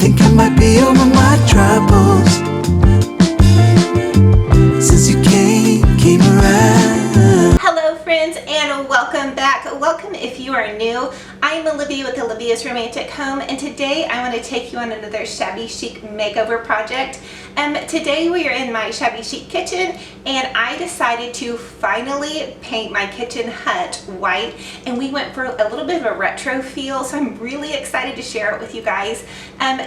think I might be over my troubles since you came around. Hello friends, and welcome back. Welcome if you are new. I'm Olivia with Olivia's Romantic Home, and today I want to take you on another Shabby Chic makeover project. Today we are in my Shabby Chic kitchen, and I decided to finally paint my kitchen hut white, and we went for a little bit of a retro feel, so I'm really excited to share it with you guys.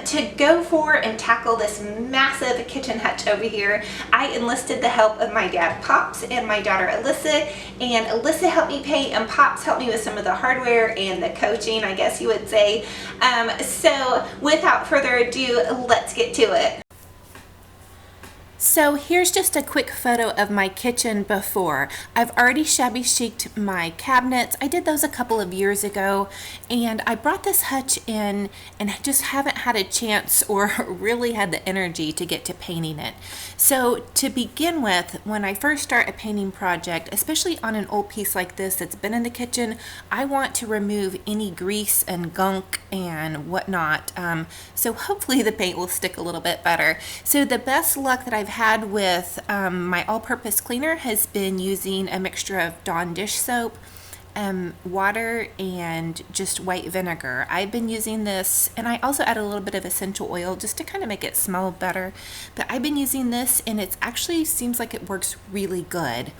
To go for and tackle this massive kitchen hutch over here, I enlisted the help of my dad Pops and my daughter Alyssa, and Alyssa helped me paint and Pops helped me with some of the hardware and the coaching, I guess you would say. So without further ado, let's get to it. So here's just a quick photo of my kitchen before. I've already shabby chic'd my cabinets. I did those a couple of years ago, and I brought this hutch in and I just haven't had a chance or really had the energy to get to painting it. So to begin with, when I first start a painting project, especially on an old piece like this that's been in the kitchen, I want to remove any grease and gunk and whatnot. So hopefully the paint will stick a little bit better. So the best luck that I've had with my all-purpose cleaner has been using a mixture of Dawn dish soap, water, and just white vinegar. I've been using this, and I also add a little bit of essential oil just to kind of make it smell better, but I've been using this and it actually seems like it works really good.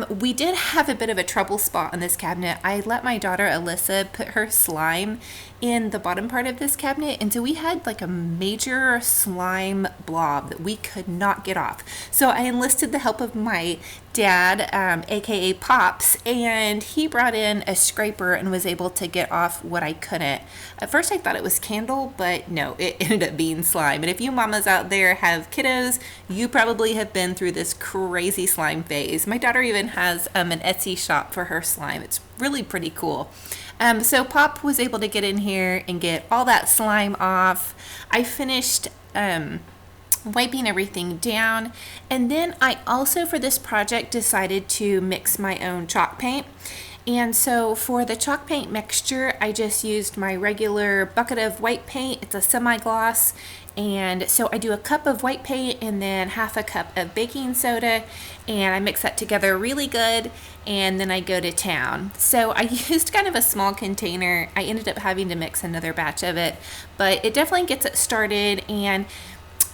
We did have a bit of a trouble spot on this cabinet. I let my daughter Alyssa put her slime in the bottom part of this cabinet, and so we had like a major slime blob that we could not get off. So I enlisted the help of my dad, aka Pops, and he brought in a scraper and was able to get off what I couldn't. At first I thought it was candle, but no, it ended up being slime. And if you mamas out there have kiddos, you probably have been through this crazy slime phase. My daughter even has an Etsy shop for her slime. It's really pretty cool. So Pop was able to get in here and get all that slime off. I finished wiping everything down, and then I also for this project decided to mix my own chalk paint. And so for the chalk paint mixture, I just used my regular bucket of white paint. It's a semi-gloss, and so I do a cup of white paint and then half a cup of baking soda, and I mix that together really good, and then I go to town. So I used kind of a small container. I ended up having to mix another batch of it, but it definitely gets it started. And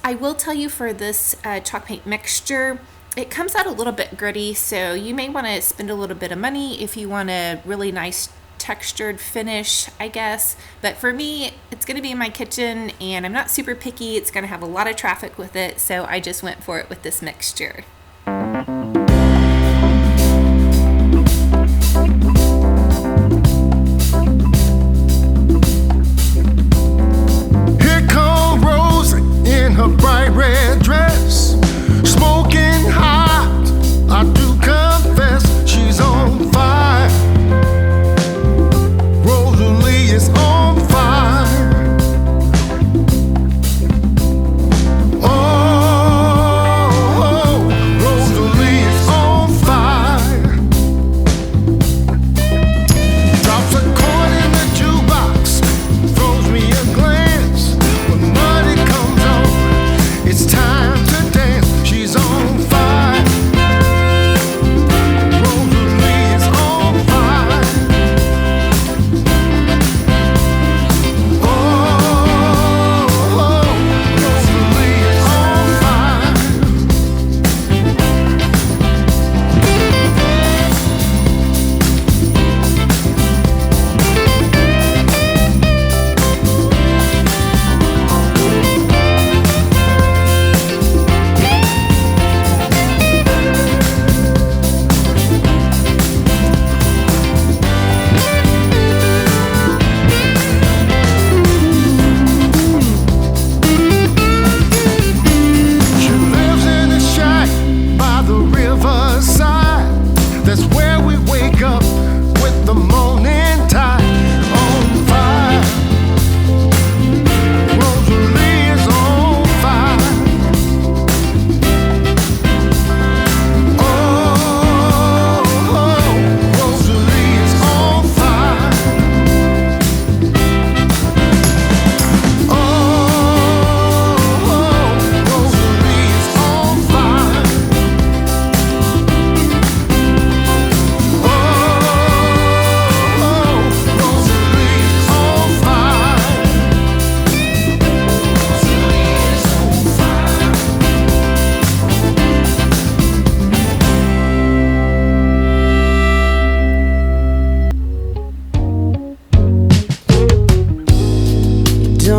I will tell you, for this chalk paint mixture, it comes out a little bit gritty, so you may want to spend a little bit of money if you want a really nice textured finish, I guess. But for me, it's going to be in my kitchen, and I'm not super picky. It's going to have a lot of traffic with it, so I just went for it with this mixture. Here comes Rosie in her bright red dress, smoking hot. I do confess she's on fire. Rosalie is on fire. Oh,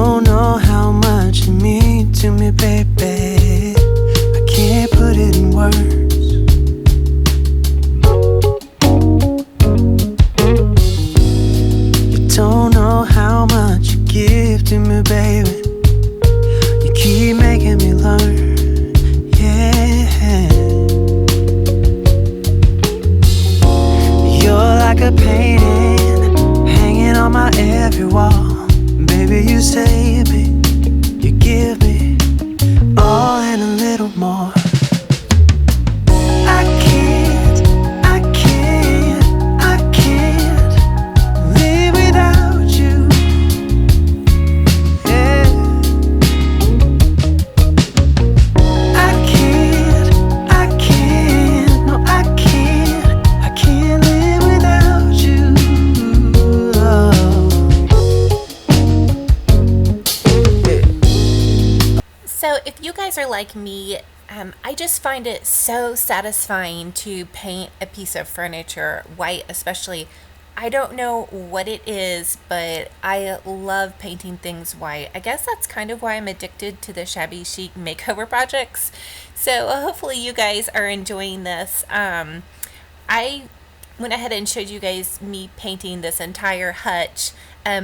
don't know how much you mean to me, baby. I can't put it in words. You don't know how much you give to me, baby. You keep making me learn, yeah. You're like a painting hanging on my every wall. Baby, you save me, you give me all and a little more. I can't live without you, yeah. No, I can't live without you. So if you guys are like me, I just find it so satisfying to paint a piece of furniture white, especially. I don't know what it is, but I love painting things white. I guess that's kind of why I'm addicted to the Shabby Chic makeover projects. So hopefully you guys are enjoying this. I went ahead and showed you guys me painting this entire hutch,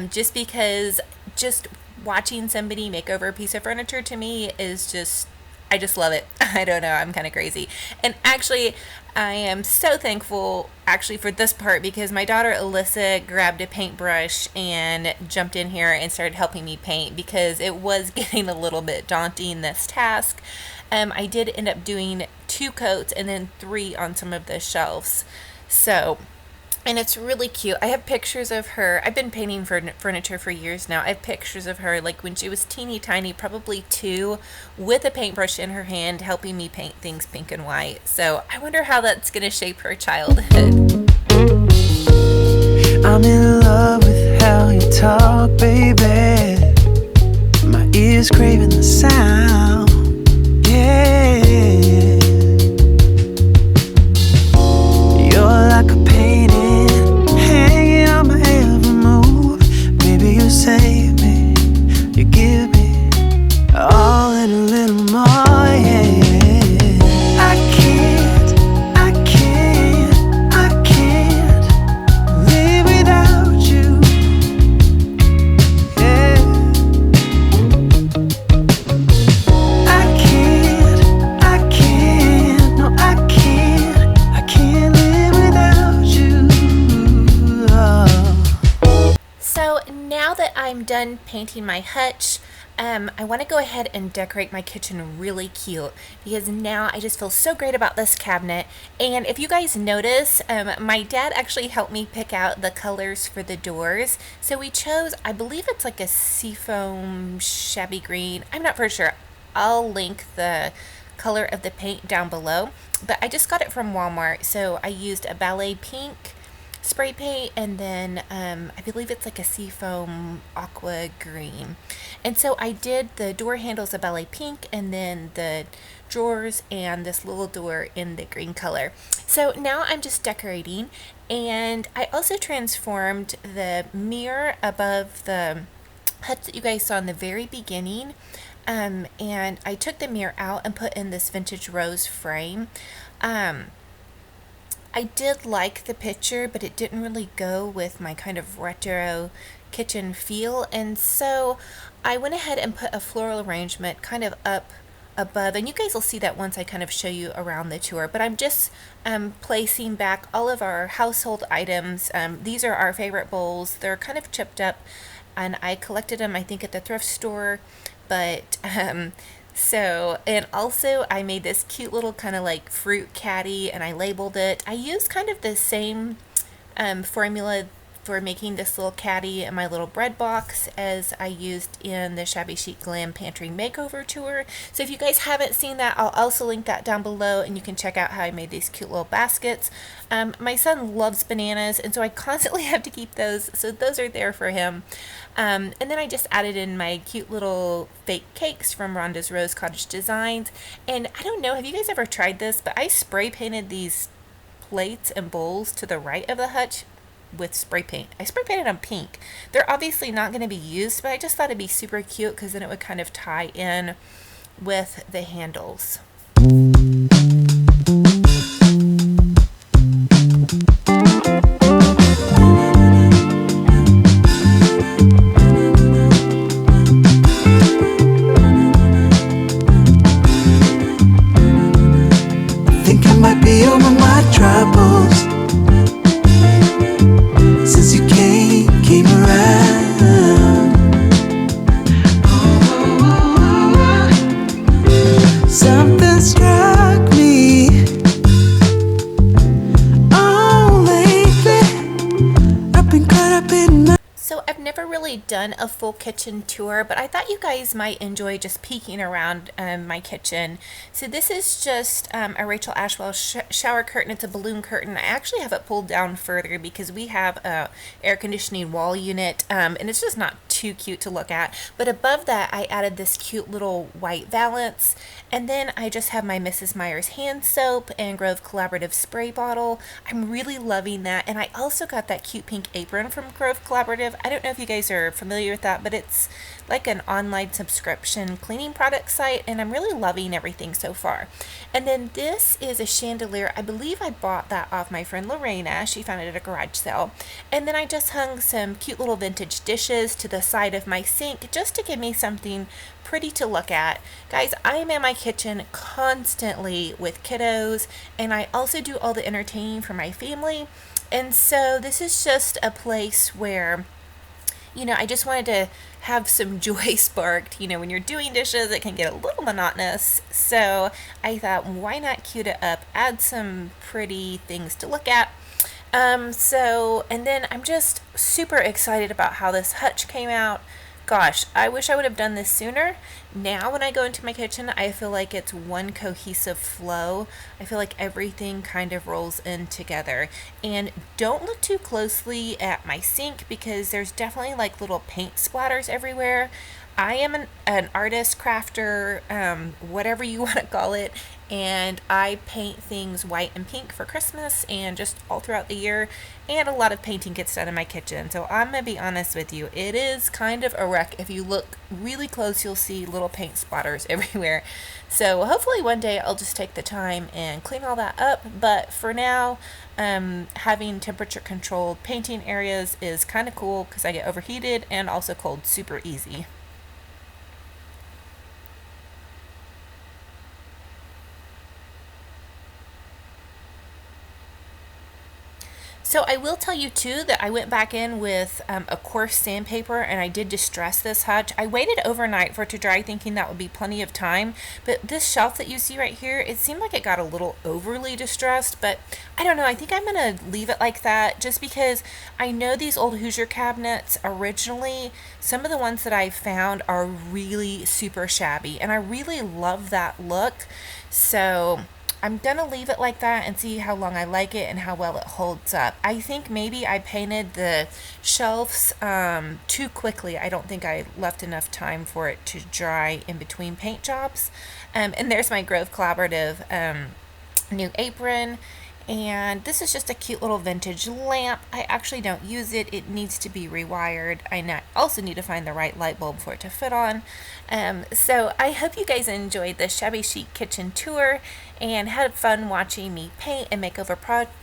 just because just watching somebody make over a piece of furniture to me is just, I just love it. I don't know, I'm kind of crazy. And actually, I am so thankful actually for this part, because my daughter Alyssa grabbed a paintbrush and jumped in here and started helping me paint, because it was getting a little bit daunting, this task. I did end up doing 2 coats and then 3 on some of the shelves. So, and it's really cute. I have pictures of her. I've been painting furniture for years now. I have pictures of her like when she was teeny tiny, probably 2, with a paintbrush in her hand, helping me paint things pink and white. So I wonder how that's going to shape her childhood. I'm in love with how you talk, baby. My ears craving the sound, yeah. You're like a painting hanging on my every move. Baby, you save me, you give me all and a little more, yeah. I can't live without you, yeah. No, I can't live without you, oh. So now that I'm done painting my hutch, I want to go ahead and decorate my kitchen really cute, because now I just feel so great about this cabinet. And if you guys notice, my dad actually helped me pick out the colors for the doors. So we chose, I believe it's like a seafoam shabby green. I'm not for sure. I'll link the color of the paint down below, but I just got it from Walmart. So I used a ballet pink spray paint, and then I believe it's like a seafoam aqua green. And so I did the door handles a ballet pink, and then the drawers and this little door in the green color. So now I'm just decorating, and I also transformed the mirror above the hutch that you guys saw in the very beginning, and I took the mirror out and put in this vintage rose frame. I did like the picture, but it didn't really go with my kind of retro kitchen feel, and so I went ahead and put a floral arrangement kind of up above, and you guys will see that once I kind of show you around the tour. But I'm just placing back all of our household items. These are our favorite bowls. They're kind of chipped up, and I collected them, I think, at the thrift store, but so, and also I made this cute little kind of like fruit caddy, and I labeled it. I used kind of the same formula for making this little caddy in my little bread box as I used in the Shabby Chic Glam Pantry Makeover Tour. So if you guys haven't seen that, I'll also link that down below, and you can check out how I made these cute little baskets. My son loves bananas, and so I constantly have to keep those, so those are there for him. And then I just added in my cute little fake cakes from Rhonda's Rose Cottage Designs. And I don't know, have you guys ever tried this? But I spray painted these plates and bowls to the right of the hutch. with spray paint. I spray painted them pink. They're obviously not going to be used, but I just thought it'd be super cute because then it would kind of tie in with the handles. Think I might be over my troubles since you came around. Something struck me. Oh, lately I've been caught up in my. So I've never really done a full kitchen tour, but I thought you guys might enjoy just peeking around my kitchen. So this is just a Rachel Ashwell shower curtain. It's a balloon curtain. I actually have it pulled down further because we have a air conditioning wall unit, and it's just not too cute to look at. But above that, I added this cute little white valance, and then I just have my Mrs. Meyer's hand soap and Grove Collaborative spray bottle. I'm really loving that, and I also got that cute pink apron from Grove Collaborative. I don't know if you guys are familiar with that, but it's like an online subscription cleaning product site, and I'm really loving everything so far. And then this is a chandelier. I believe I bought that off my friend Lorena. She found it at a garage sale. And then I just hung some cute little vintage dishes to the side of my sink just to give me something pretty to look at. Guys, I am in my kitchen constantly with kiddos, and I also do all the entertaining for my family. And so this is just a place where, you know, I just wanted to have some joy sparked. You know, when you're doing dishes, it can get a little monotonous. So I thought, why not cute it up, add some pretty things to look at. And then I'm just super excited about how this hutch came out. Gosh, I wish I would have done this sooner. Now when I go into my kitchen, I feel like it's one cohesive flow. I feel like everything kind of rolls in together. And don't look too closely at my sink because there's definitely like little paint splatters everywhere. I am an artist, crafter, whatever you want to call it, and I paint things white and pink for Christmas and just all throughout the year, and a lot of painting gets done in my kitchen. So I'm going to be honest with you, it is kind of a wreck. If you look really close, you'll see little paint splatters everywhere. So hopefully one day I'll just take the time and clean all that up, but for now, having temperature controlled painting areas is kind of cool because I get overheated and also cold super easy. So I will tell you too that I went back in with a coarse sandpaper and I did distress this hutch. I waited overnight for it to dry thinking that would be plenty of time, but this shelf that you see right here, it seemed like it got a little overly distressed, but I don't know, I think I'm going to leave it like that just because I know these old Hoosier cabinets originally, some of the ones that I found are really super shabby and I really love that look. So I'm gonna leave it like that and see how long I like it and how well it holds up. I think maybe I painted the shelves too quickly. I don't think I left enough time for it to dry in between paint jobs. And there's my Grove Collaborative new apron. And this is just a cute little vintage lamp. I actually don't use it. It needs to be rewired. I also need to find the right light bulb for it to fit on. So I hope you guys enjoyed this Shabby Chic kitchen tour and had fun watching me paint and makeover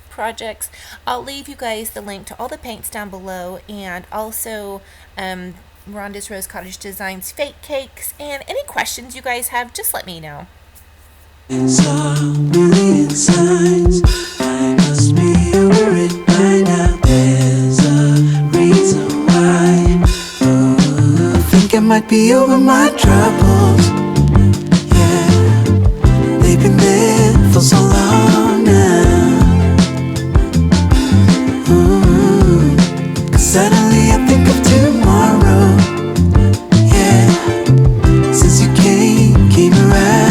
projects. I'll leave you guys the link to all the paints down below and also Rhonda's Rose Cottage Designs fake cakes. And any questions you guys have, just let me know. Saw a million signs. I must be over it by now. There's a reason why. Oh, I think I might be over my troubles. Yeah, they've been there for so long now. Ooh, 'cause suddenly I think of tomorrow. Yeah, since you came around.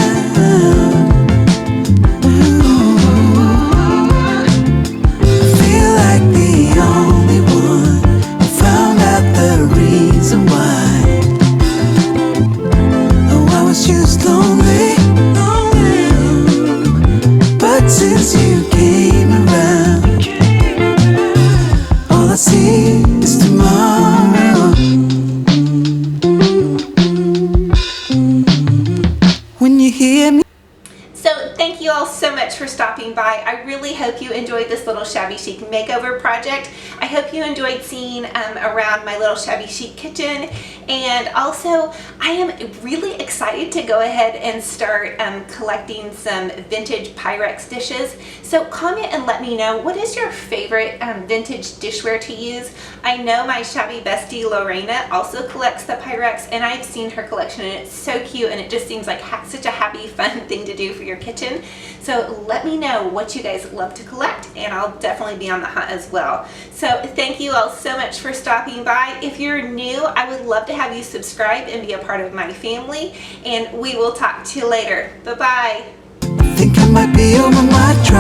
Just lonely, lonely. all so much for stopping by. I really hope you enjoyed this little Shabby Chic makeover project. I hope you enjoyed seeing around my little Shabby Chic kitchen. And also, I am really excited to go ahead and start collecting some vintage Pyrex dishes. So comment and let me know, what is your favorite vintage dishware to use? I know my Shabby bestie Lorena also collects the Pyrex, and I've seen her collection and it's so cute, and it just seems like such a happy, fun thing to do for your kitchen. So let me know what you guys love to collect, and I'll definitely be on the hunt as well. So thank you all so much for stopping by. If you're new, I would love to have you subscribe and be a part of my family, and we will talk to you later. Bye-bye. I think I might be over my track.